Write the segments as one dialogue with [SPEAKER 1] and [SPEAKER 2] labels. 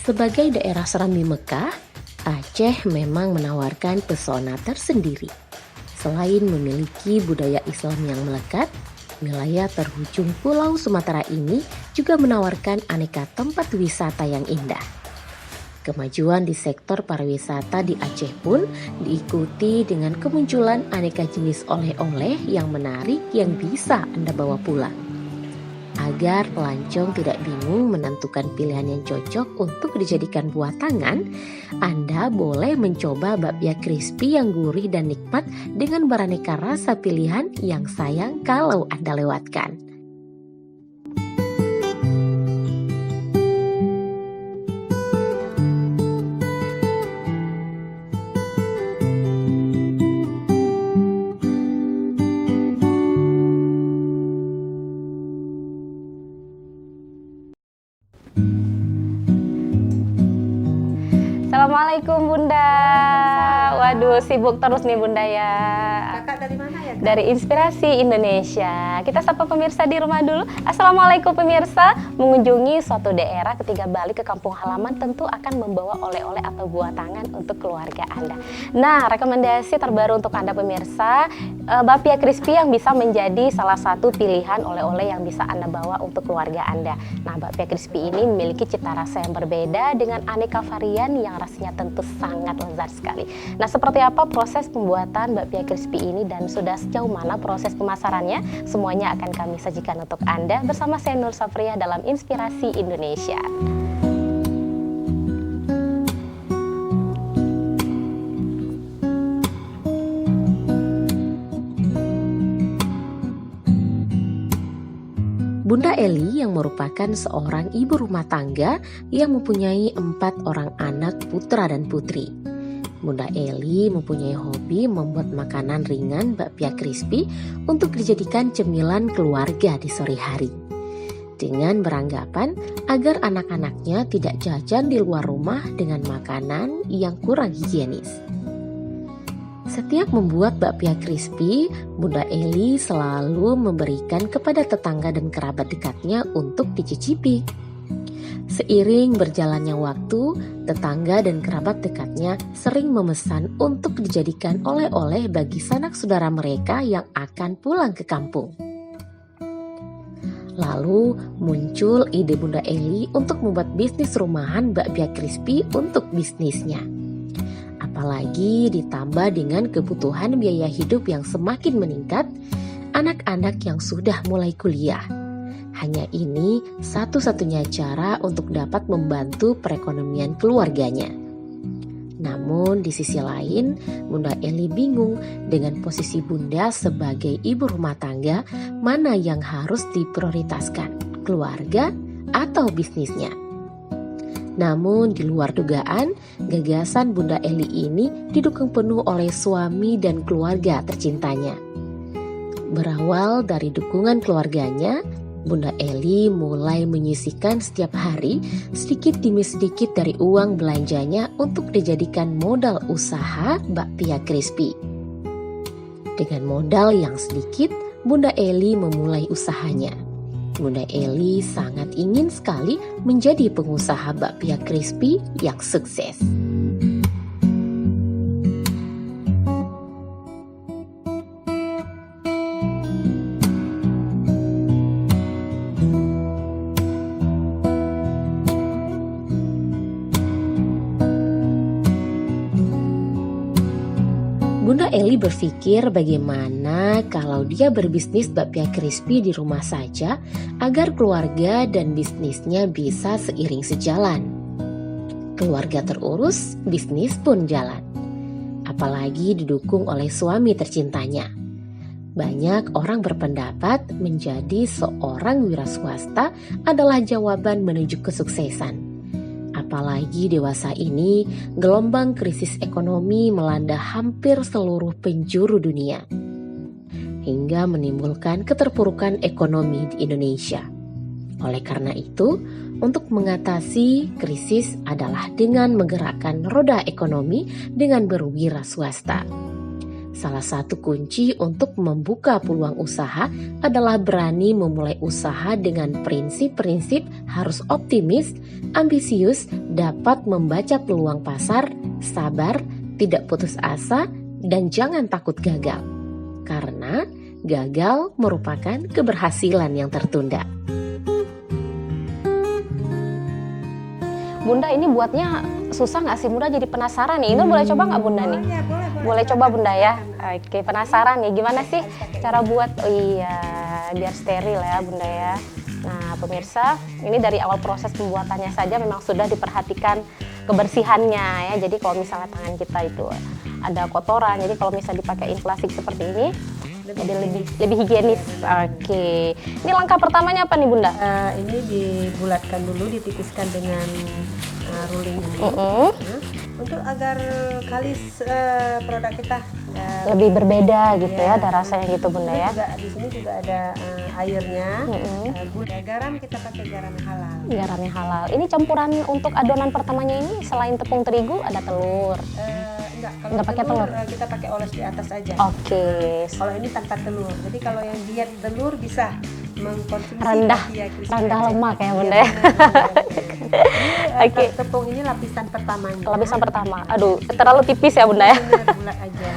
[SPEAKER 1] Sebagai daerah Serambi Mekah, Aceh memang menawarkan pesona tersendiri. Selain memiliki budaya Islam yang melekat, wilayah terhujung Pulau Sumatera ini juga menawarkan aneka tempat wisata yang indah. Kemajuan di sektor pariwisata di Aceh pun diikuti dengan kemunculan aneka jenis oleh-oleh yang menarik yang bisa Anda bawa pulang. Agar pelancong tidak bingung menentukan pilihan yang cocok untuk dijadikan buah tangan, Anda boleh mencoba bakpia crispy yang gurih dan nikmat dengan beraneka rasa pilihan yang sayang kalau Anda lewatkan.
[SPEAKER 2] Assalamualaikum Bunda. Waduh, sibuk terus nih Bunda ya.
[SPEAKER 3] Kakak dari mana ya? Kak?
[SPEAKER 2] Dari Inspirasi Indonesia. Kita sapa pemirsa di rumah dulu. Assalamualaikum pemirsa. Mengunjungi suatu daerah ketika balik ke kampung halaman tentu akan membawa oleh-oleh atau buah tangan untuk keluarga Anda. Nah, rekomendasi terbaru untuk Anda pemirsa, bakpia crispy yang bisa menjadi salah satu pilihan oleh-oleh yang bisa Anda bawa untuk keluarga Anda. Nah, bakpia crispy ini memiliki cita rasa yang berbeda dengan aneka varian yang rasanya tentu sangat lezat sekali. Nah, seperti apa proses pembuatan bakpia crispy ini dan sudah sejauh mana proses pemasarannya? Semuanya akan kami sajikan untuk Anda bersama saya Nur Safriah dalam Inspirasi Indonesia.
[SPEAKER 1] Bunda Eli yang merupakan seorang ibu rumah tangga yang mempunyai 4 orang anak putra dan putri. Bunda Eli mempunyai hobi membuat makanan ringan bakpia crispy untuk dijadikan cemilan keluarga di sore hari. Dengan beranggapan agar anak-anaknya tidak jajan di luar rumah dengan makanan yang kurang higienis. Setiap membuat bakpia crispy, Bunda Eli selalu memberikan kepada tetangga dan kerabat dekatnya untuk dicicipi. Seiring berjalannya waktu, tetangga dan kerabat dekatnya sering memesan untuk dijadikan oleh-oleh bagi sanak saudara mereka yang akan pulang ke kampung. Lalu muncul ide Bunda Eli untuk membuat bisnis rumahan bakpia crispy untuk bisnisnya. Apalagi ditambah dengan kebutuhan biaya hidup yang semakin meningkat, anak-anak yang sudah mulai kuliah. Hanya ini satu-satunya cara untuk dapat membantu perekonomian keluarganya. Namun di sisi lain, Bunda Eli bingung dengan posisi Bunda sebagai ibu rumah tangga, mana yang harus diprioritaskan, keluarga atau bisnisnya. Namun di luar dugaan, gagasan Bunda Eli ini didukung penuh oleh suami dan keluarga tercintanya. Berawal dari dukungan keluarganya, Bunda Eli mulai menyisihkan setiap hari sedikit demi sedikit dari uang belanjanya untuk dijadikan modal usaha bakpia crispy. Dengan modal yang sedikit, Bunda Eli memulai usahanya. Bunda Eli sangat ingin sekali menjadi pengusaha bakpia crispy yang sukses. Bunda Eli berpikir bagaimana kalau dia berbisnis bakpia crispy di rumah saja agar keluarga dan bisnisnya bisa seiring sejalan. Keluarga terurus, bisnis pun jalan. Apalagi didukung oleh suami tercintanya. Banyak orang berpendapat menjadi seorang wira swasta adalah jawaban menuju kesuksesan. Apalagi dewasa ini, gelombang krisis ekonomi melanda hampir seluruh penjuru dunia, hingga menimbulkan keterpurukan ekonomi di Indonesia. Oleh karena itu, untuk mengatasi krisis adalah dengan menggerakkan roda ekonomi dengan berwira swasta. Salah satu kunci untuk membuka peluang usaha adalah berani memulai usaha dengan prinsip-prinsip harus optimis, ambisius, dapat membaca peluang pasar, sabar, tidak putus asa, dan jangan takut gagal. Karena gagal merupakan keberhasilan yang tertunda.
[SPEAKER 2] Bunda, ini buatnya susah nggak sih Bunda? Jadi penasaran nih. Ini boleh coba nggak Bunda nih?
[SPEAKER 3] Ya, boleh.
[SPEAKER 2] Boleh coba Bunda ya. Oke, penasaran nih gimana sih cara buat? Oh iya, biar steril ya Bunda ya. Nah pemirsa, ini dari awal proses pembuatannya saja memang sudah diperhatikan kebersihannya ya. Jadi kalau misalnya tangan kita itu ada kotoran, jadi kalau misalnya dipakai plastik seperti ini, jadi lebih higienis. Oke, ini langkah pertamanya apa nih Bunda?
[SPEAKER 3] Ini dibulatkan dulu, ditipiskan dengan ruling ini. Untuk agar kalis produk kita
[SPEAKER 2] Lebih berbeda gitu ya, ada rasanya gitu Bunda ya.
[SPEAKER 3] Di sini juga ada airnya, gula, garam kita pakai garam halal.
[SPEAKER 2] Garamnya halal. Ini campuran untuk adonan pertamanya ini selain tepung terigu ada telur.
[SPEAKER 3] Kalau
[SPEAKER 2] Nggak pakai telur?
[SPEAKER 3] Kita pakai oles di atas aja.
[SPEAKER 2] Oke.
[SPEAKER 3] Kalau ini tanpa telur. Jadi kalau yang diet telur bisa mengkonsumsi
[SPEAKER 2] Rendah lemak ya Bunda ya. Oke.
[SPEAKER 3] Tepung ini lapisan pertamanya.
[SPEAKER 2] Lapisan pertama. Aduh, terlalu tipis ya Bunda ya.
[SPEAKER 3] Benar, bulat aja.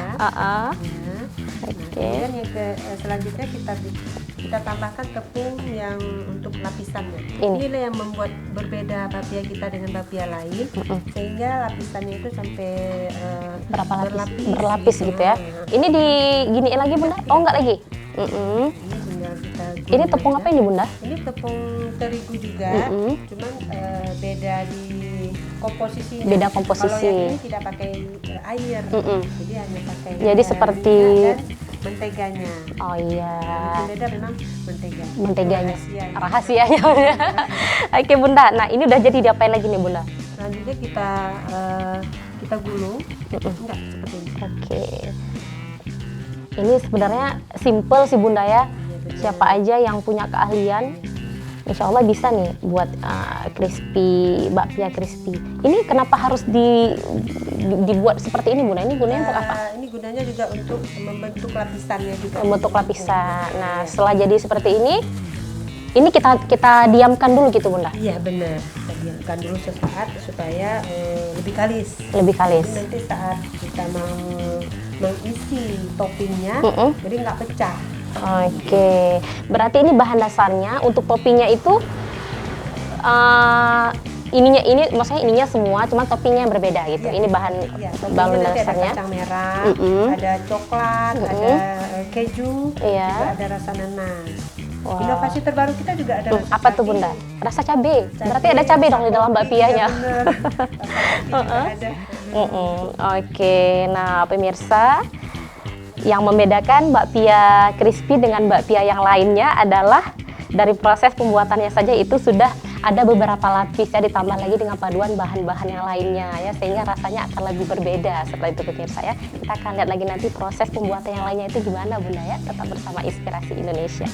[SPEAKER 2] Oke.
[SPEAKER 3] Kemudian yang selanjutnya kita tambahkan tepung yang untuk lapisannya. Inilah yang membuat berbeda bapia kita dengan bapia lain, sehingga lapisannya itu sampai
[SPEAKER 2] Berapa berlapis gitu ya. Ini diginiin lagi Bunda? Oh enggak lagi.
[SPEAKER 3] Ini tinggal kita
[SPEAKER 2] Ini tepung apa ini Bunda?
[SPEAKER 3] Ini tepung terigu juga, cuman beda di komposisinya.
[SPEAKER 2] Beda komposisi.
[SPEAKER 3] Kalau yang ini tidak pakai air, jadi hanya pakai.
[SPEAKER 2] Jadi seperti
[SPEAKER 3] minyak dan menteganya.
[SPEAKER 2] Oh iya.
[SPEAKER 3] Yang beda memang
[SPEAKER 2] Menteganya.
[SPEAKER 3] Rahasianya.
[SPEAKER 2] Rahasianya Bunda. Oke Bunda. Nah ini udah jadi diapain lagi nih Bunda?
[SPEAKER 3] Selanjutnya kita gulung. Enggak seperti ini.
[SPEAKER 2] Oke. Ini sebenarnya simple sih Bunda ya. Siapa aja yang punya keahlian, insya Allah bisa nih buat bakpia crispy. Ini kenapa harus dibuat seperti ini Bunda? Ini gunanya untuk apa?
[SPEAKER 3] Ini gunanya juga untuk membentuk lapisannya juga.
[SPEAKER 2] Membentuk lapisan. Nah setelah jadi seperti ini kita diamkan dulu gitu Bunda?
[SPEAKER 3] Iya benar. Kita diamkan dulu sesaat supaya lebih kalis.
[SPEAKER 2] Lebih kalis.
[SPEAKER 3] Jadi nanti saat kita mau mengisi toppingnya, jadi nggak pecah.
[SPEAKER 2] Oke, berarti ini bahan dasarnya untuk toppingnya itu maksudnya ininya semua, cuma toppingnya yang berbeda gitu. Ini bahan dasarnya.
[SPEAKER 3] Ada kacang merah, ada coklat, ada keju, juga ada rasa nanas.
[SPEAKER 2] Wow.
[SPEAKER 3] Inovasi terbaru kita juga ada rasa
[SPEAKER 2] apa tuh Bunda? Rasa cabai. Berarti ada cabai dong di dalam bakpianya.
[SPEAKER 3] Ada.
[SPEAKER 2] Oke, nah pemirsa, yang membedakan bakpia crispy dengan bakpia yang lainnya adalah dari proses pembuatannya saja itu sudah ada beberapa lapis ya, ditambah lagi dengan paduan bahan-bahan yang lainnya ya, sehingga rasanya akan lebih berbeda. Setelah itu pemirsa ya, kita akan lihat lagi nanti proses pembuatan yang lainnya itu gimana Bunda ya. Tetap bersama Inspirasi Indonesia.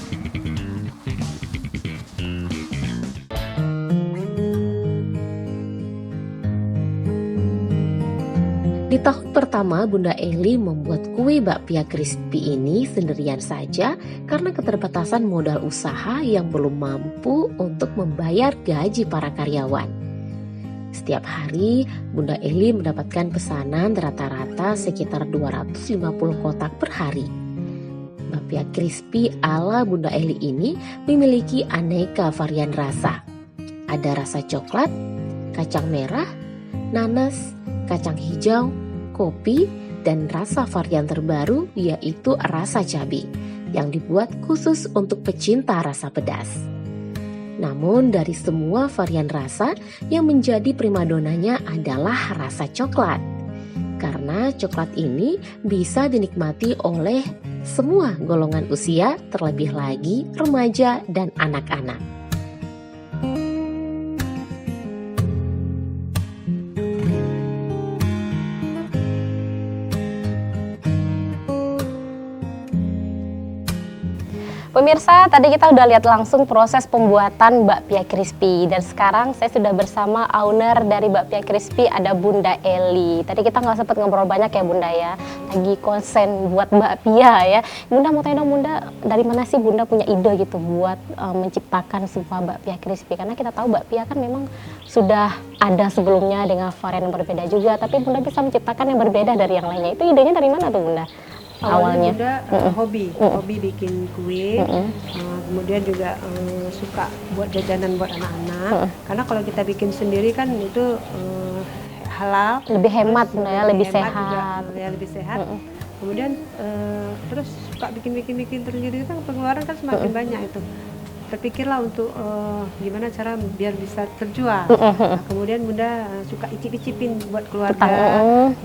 [SPEAKER 1] Di tahun pertama, Bunda Eli membuat kue bakpia crispy ini sendirian saja karena keterbatasan modal usaha yang belum mampu untuk membayar gaji para karyawan. Setiap hari, Bunda Eli mendapatkan pesanan rata-rata sekitar 250 kotak per hari. Bakpia crispy ala Bunda Eli ini memiliki aneka varian rasa. Ada rasa coklat, kacang merah, nanas, kacang hijau, kopi, dan rasa varian terbaru yaitu rasa cabai yang dibuat khusus untuk pecinta rasa pedas. Namun dari semua varian rasa yang menjadi primadonanya adalah rasa coklat. Karena coklat ini bisa dinikmati oleh semua golongan usia, terlebih lagi remaja dan anak-anak.
[SPEAKER 2] Pemirsa, tadi kita udah lihat langsung proses pembuatan bakpia crispy, dan sekarang saya sudah bersama owner dari bakpia crispy, ada Bunda Eli. Tadi kita nggak sempat ngobrol banyak ya Bunda ya, lagi konsen buat bakpia ya. Bunda mau tanya dong Bunda, dari mana sih Bunda punya ide gitu buat menciptakan sebuah bakpia crispy? Karena kita tahu bakpia kan memang sudah ada sebelumnya dengan varian yang berbeda juga, tapi Bunda bisa menciptakan yang berbeda dari yang lainnya. Itu idenya dari mana tuh Bunda?
[SPEAKER 3] Awalnya Bunda hobi bikin kue, kemudian juga suka buat jajanan buat anak-anak. Karena kalau kita bikin sendiri kan itu halal,
[SPEAKER 2] lebih hemat Bunda ya, lebih
[SPEAKER 3] hemat
[SPEAKER 2] sehat.
[SPEAKER 3] juga, ya lebih sehat. Kemudian terus suka bikin terus gitu kan, pengeluaran kan semakin banyak itu. Terpikirlah untuk gimana cara biar bisa terjual. Nah, kemudian Bunda suka icip-icipin buat keluarga,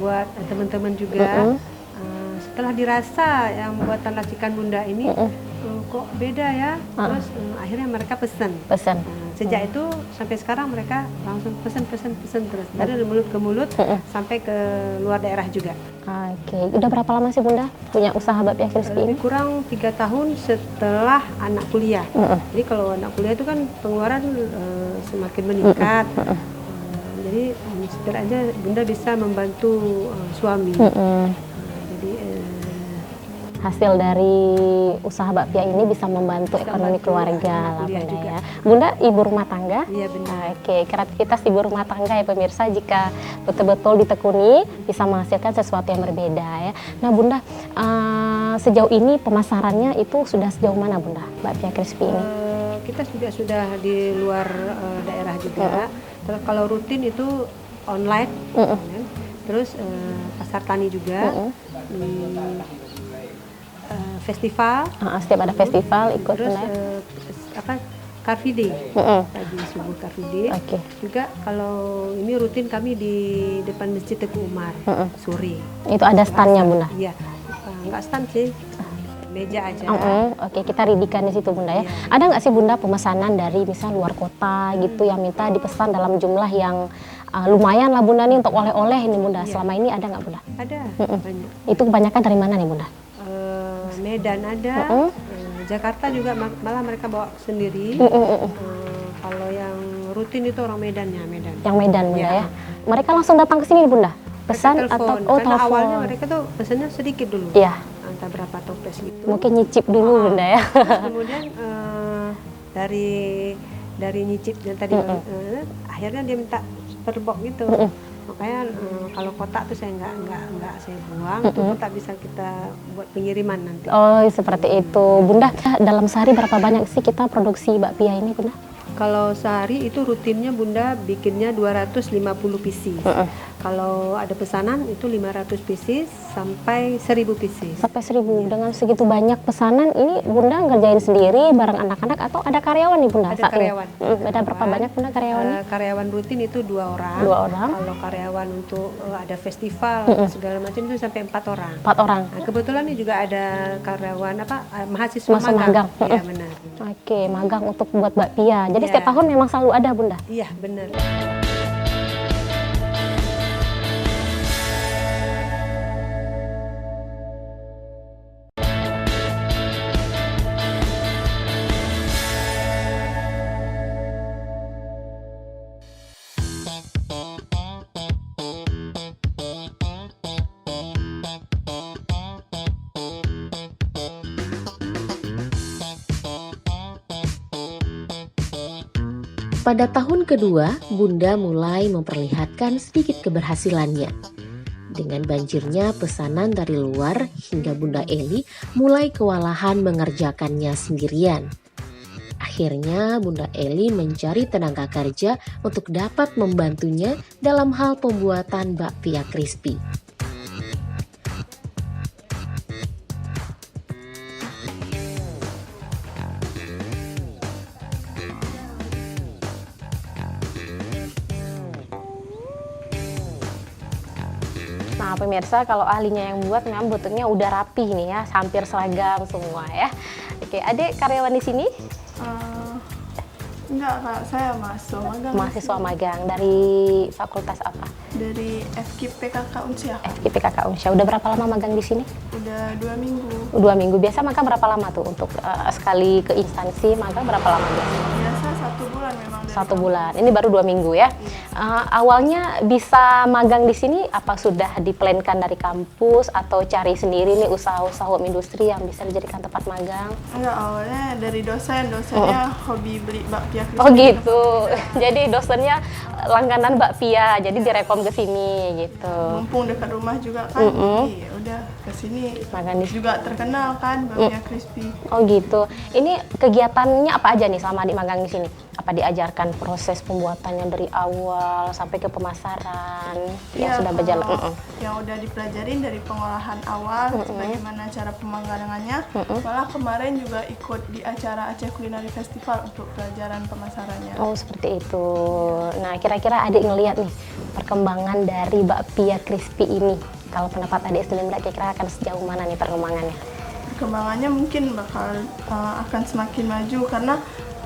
[SPEAKER 3] buat teman-teman juga. Setelah dirasa yang buatan racikan Bunda ini kok beda ya, terus akhirnya mereka pesan. Sejak itu sampai sekarang mereka langsung pesan terus dari mulut ke mulut sampai ke luar daerah juga.
[SPEAKER 2] Oke, udah berapa lama sih Bunda punya usaha bakpia crispy ini?
[SPEAKER 3] Lebih kurang 3 tahun setelah anak kuliah. Jadi kalau anak kuliah itu kan pengeluaran semakin meningkat. Jadi setidaknya Bunda bisa membantu suami. Jadi
[SPEAKER 2] hasil dari usaha bakpia ini bisa membantu ekonomi keluarga lah Bunda ya. Bunda ibu rumah tangga?
[SPEAKER 3] Iya benar.
[SPEAKER 2] Oke, kreativitas ibu rumah tangga ya pemirsa, jika betul-betul ditekuni bisa menghasilkan sesuatu yang berbeda ya. Nah Bunda, sejauh ini pemasarannya itu sudah sejauh mana Bunda bakpia crispy ini?
[SPEAKER 3] Kita sudah di luar daerah juga. Terus kalau rutin itu online. Terus pasar tani juga. Festival.
[SPEAKER 2] Setiap ada festival ikut.
[SPEAKER 3] Terus Car Free Day, pagi subuh Car Free Day. Juga kalau ini rutin kami di depan Masjid Teguh Umar sore.
[SPEAKER 2] Itu ada standnya Bunda?
[SPEAKER 3] Iya, nggak stand sih, meja aja.
[SPEAKER 2] Oke, kita ridikan di situ Bunda ya. Ada nggak sih Bunda pemesanan dari misal luar kota gitu yang minta dipesan dalam jumlah yang lumayan lah Bunda nih untuk oleh-oleh ini Bunda? Selama ini ada nggak Bunda?
[SPEAKER 3] Ada, banyak.
[SPEAKER 2] Itu kebanyakan dari mana nih Bunda?
[SPEAKER 3] Medan ada, Jakarta juga malah mereka bawa sendiri. Kalau yang rutin itu orang Medan.
[SPEAKER 2] Yang Medan Bunda ya. Mereka langsung datang ke sini Bunda? Pesan atau
[SPEAKER 3] karena
[SPEAKER 2] telepon?
[SPEAKER 3] Awalnya mereka tuh pesannya sedikit dulu.
[SPEAKER 2] Iya.
[SPEAKER 3] Entah berapa toples gitu.
[SPEAKER 2] Mungkin nyicip dulu Bunda ya.
[SPEAKER 3] Terus kemudian dari nyicip dan tadi akhirnya dia minta per box gitu. Makanya kalau kotak tuh saya nggak saya buang, itu kotak bisa kita buat pengiriman nanti.
[SPEAKER 2] Oh seperti itu Bunda. Dalam sehari berapa banyak sih kita produksi bakpia ini Bunda?
[SPEAKER 3] Kalau sehari itu rutinnya Bunda bikinnya 250 pieces. Kalau ada pesanan itu 500 pieces sampai 1000 pieces.
[SPEAKER 2] Sampai 1000. Dengan segitu banyak pesanan ini Bunda ngerjain sendiri bareng anak-anak atau ada karyawan nih Bunda?
[SPEAKER 3] Ada karyawan.
[SPEAKER 2] Ada berapa banyak Bunda karyawannya?
[SPEAKER 3] Karyawan rutin itu 2 orang.
[SPEAKER 2] 2 orang.
[SPEAKER 3] Kalau karyawan untuk ada festival segala macam itu sampai 4 orang.
[SPEAKER 2] 4 orang.
[SPEAKER 3] Nah, kebetulan ini juga ada karyawan mahasiswa magang. Iya benar.
[SPEAKER 2] Oke, magang untuk buat bakpia. Jadi setiap tahun memang selalu ada Bunda?
[SPEAKER 3] Iya benar.
[SPEAKER 1] Pada tahun kedua, Bunda mulai memperlihatkan sedikit keberhasilannya. Dengan banjirnya pesanan dari luar hingga Bunda Eli mulai kewalahan mengerjakannya sendirian. Akhirnya Bunda Eli mencari tenaga kerja untuk dapat membantunya dalam hal pembuatan bakpia crispy.
[SPEAKER 2] Nah pemirsa, kalau ahlinya yang buat memang bentuknya udah rapi nih ya, hampir seragam semua ya. Oke, adik karyawan di sini?
[SPEAKER 4] Enggak kak, saya masuk magang.
[SPEAKER 2] Mahasiswa magang dari fakultas apa?
[SPEAKER 4] Dari FKIP PKK Unsia.
[SPEAKER 2] FKIP PKK Unsya. Udah berapa lama magang di sini?
[SPEAKER 4] Udah 2 minggu.
[SPEAKER 2] 2 minggu. Biasa magang berapa lama tuh untuk sekali ke instansi magang berapa lama biasa?
[SPEAKER 4] Biasa 1 bulan memang. Dari
[SPEAKER 2] 1 bulan. Ini baru 2 minggu ya. Awalnya bisa magang di sini apa sudah diplankan dari kampus atau cari sendiri nih usaha-usaha home industri yang bisa dijadikan tempat magang?
[SPEAKER 4] Enggak, awalnya dari dosennya hobi beli bakpia crispy.
[SPEAKER 2] Oh gitu. Jadi dosennya langganan bakpia, jadi direkom ke sini gitu.
[SPEAKER 4] Mumpung dekat rumah juga kan, jadi ya udah ke sini.
[SPEAKER 2] Magang di
[SPEAKER 4] Juga terkenal kan bakpia crispy.
[SPEAKER 2] Oh gitu. Ini kegiatannya apa aja nih selama di magang di sini? Apa diajarkan proses pembuatannya dari awal sampai ke pemasaran yang
[SPEAKER 4] Iya,
[SPEAKER 2] sudah berjalan?
[SPEAKER 4] kalau yang udah dipelajarin dari pengolahan awal, bagaimana cara pemanggangannya. Malah kemarin juga ikut di acara Aceh Culinary Festival untuk pelajaran pemasarannya.
[SPEAKER 2] Oh seperti itu. Nah kira-kira adik ngelihat nih perkembangan dari bakpia crispy ini. Kalau pendapat adik sendiri kira-kira akan sejauh mana nih perkembangannya?
[SPEAKER 4] Perkembangannya mungkin bakal akan semakin maju karena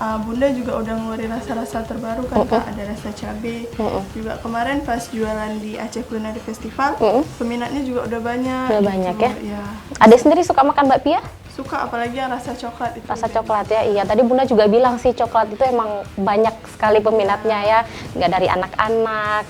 [SPEAKER 4] Bunda juga udah ngeluarin rasa-rasa terbaru kan Kak, ada rasa cabai. Juga kemarin pas jualan di Aceh Culinary Festival, peminatnya juga udah banyak.
[SPEAKER 2] Udah banyak ya?
[SPEAKER 4] Ya.
[SPEAKER 2] Adik sendiri suka makan bakpia?
[SPEAKER 4] Suka, apalagi yang rasa coklat itu.
[SPEAKER 2] Rasa coklat ya, iya. Tadi Bunda juga bilang sih coklat itu emang banyak sekali peminatnya ya. Nggak dari anak-anak,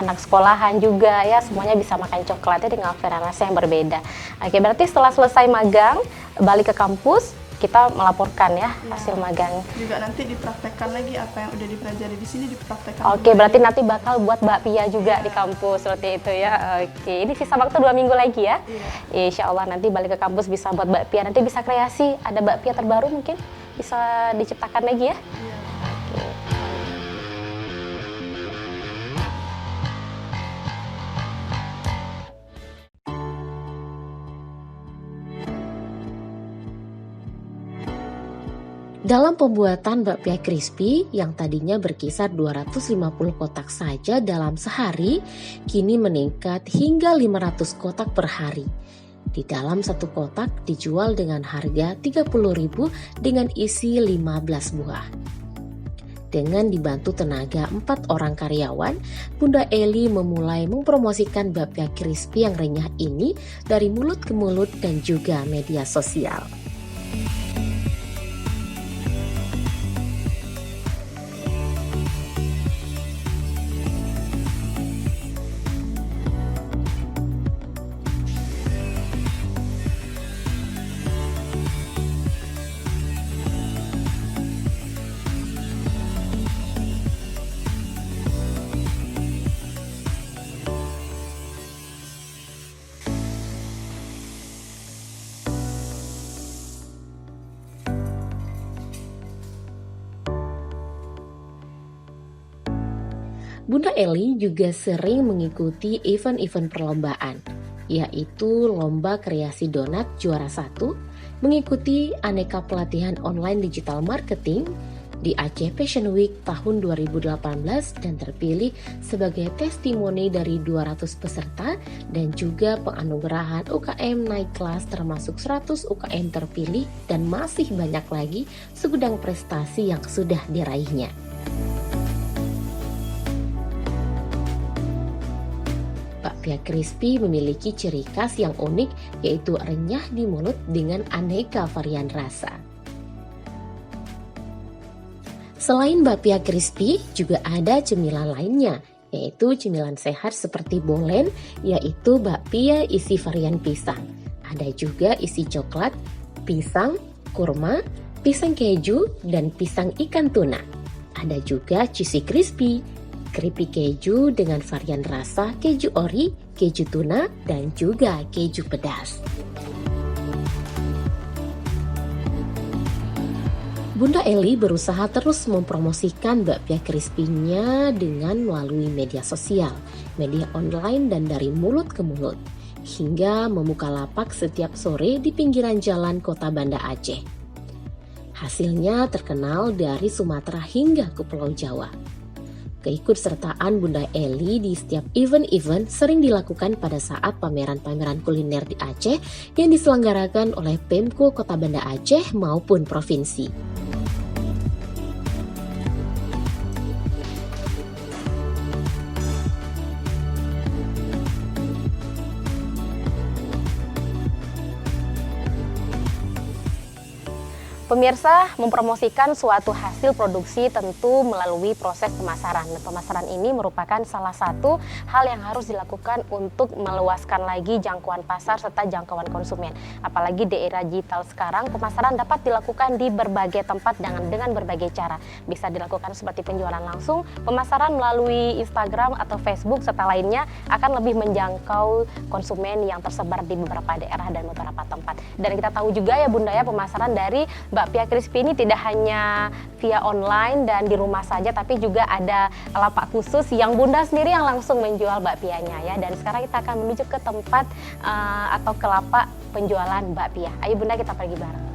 [SPEAKER 2] anak sekolahan juga ya. Semuanya bisa makan coklatnya dengan varian rasa yang berbeda. Oke, berarti setelah selesai magang, balik ke kampus, kita melaporkan ya hasil magang.
[SPEAKER 4] Juga nanti dipraktekkan lagi apa yang udah dipelajari di sini dipraktekkan.
[SPEAKER 2] Oke, berarti nanti bakal buat bakpia juga di kampus seperti itu ya. Oke, ini sisa waktu 2 minggu lagi ya. Insya Allah nanti balik ke kampus bisa buat bakpia. Nanti bisa kreasi, ada bakpia terbaru mungkin bisa diciptakan lagi ya.
[SPEAKER 1] Dalam pembuatan bakpia crispy yang tadinya berkisar 250 kotak saja dalam sehari, kini meningkat hingga 500 kotak per hari. Di dalam satu kotak dijual dengan harga 30.000 dengan isi 15 buah. Dengan dibantu tenaga 4 orang karyawan, Bunda Eli memulai mempromosikan bakpia crispy yang renyah ini dari mulut ke mulut dan juga media sosial. Bunda Eli juga sering mengikuti event-event perlombaan, yaitu Lomba Kreasi Donat Juara 1, mengikuti aneka pelatihan online digital marketing di Aceh Fashion Week tahun 2018 dan terpilih sebagai testimoni dari 200 peserta dan juga penganugerahan UKM naik kelas termasuk 100 UKM terpilih dan masih banyak lagi segudang prestasi yang sudah diraihnya. Bakpia crispy memiliki ciri khas yang unik yaitu renyah di mulut dengan aneka varian rasa. Selain bakpia crispy, juga ada cemilan lainnya, yaitu cemilan sehat seperti bolen, yaitu bakpia isi varian pisang. Ada juga isi coklat, pisang, kurma, pisang keju, dan pisang ikan tuna. Ada juga cheesy crispy, keripik keju dengan varian rasa keju ori, keju tuna, dan juga keju pedas. Bunda Eli berusaha terus mempromosikan bakpia crispy-nya dengan melalui media sosial, media online, dan dari mulut ke mulut, hingga membuka lapak setiap sore di pinggiran jalan kota Banda Aceh. Hasilnya terkenal dari Sumatera hingga ke Pulau Jawa. Keikutsertaan Bunda Eli di setiap event-event sering dilakukan pada saat pameran-pameran kuliner di Aceh yang diselenggarakan oleh Pemko Kota Banda Aceh maupun provinsi.
[SPEAKER 2] Pemirsa, mempromosikan suatu hasil produksi tentu melalui proses pemasaran. Dan pemasaran ini merupakan salah satu hal yang harus dilakukan untuk meluaskan lagi jangkauan pasar serta jangkauan konsumen. Apalagi di era digital sekarang, pemasaran dapat dilakukan di berbagai tempat dengan berbagai cara. Bisa dilakukan seperti penjualan langsung, pemasaran melalui Instagram atau Facebook serta lainnya akan lebih menjangkau konsumen yang tersebar di beberapa daerah dan beberapa tempat. Dan kita tahu juga ya Bunda ya, pemasaran dari Bakpia Crispy ini tidak hanya via online dan di rumah saja, tapi juga ada lapak khusus yang Bunda sendiri yang langsung menjual bakpianya ya. Dan sekarang kita akan menuju ke tempat atau ke lapak penjualan bakpia. Ayo Bunda, kita pergi bareng.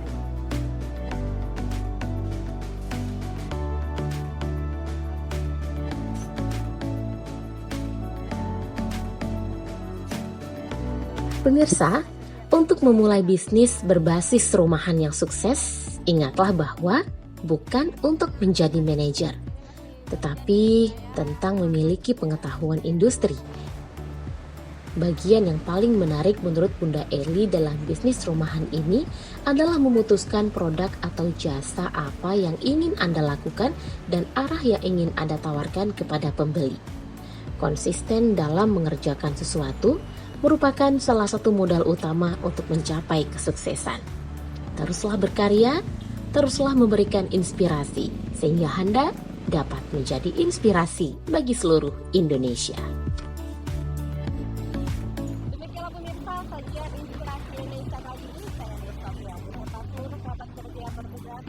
[SPEAKER 1] Pemirsa, untuk memulai bisnis berbasis rumahan yang sukses, ingatlah bahwa bukan untuk menjadi manajer, tetapi tentang memiliki pengetahuan industri. Bagian yang paling menarik menurut Bunda Eli dalam bisnis rumahan ini adalah memutuskan produk atau jasa apa yang ingin Anda lakukan dan arah yang ingin Anda tawarkan kepada pembeli. Konsisten dalam mengerjakan sesuatu merupakan salah satu modal utama untuk mencapai kesuksesan. Teruslah berkarya, teruslah memberikan inspirasi, sehingga Anda dapat menjadi inspirasi bagi seluruh Indonesia.
[SPEAKER 2] Demikianlah pemirsa, sajian inspirasi Indonesia kali ini. Saya Nesta beserta seluruh kerabat kerja yang bertugas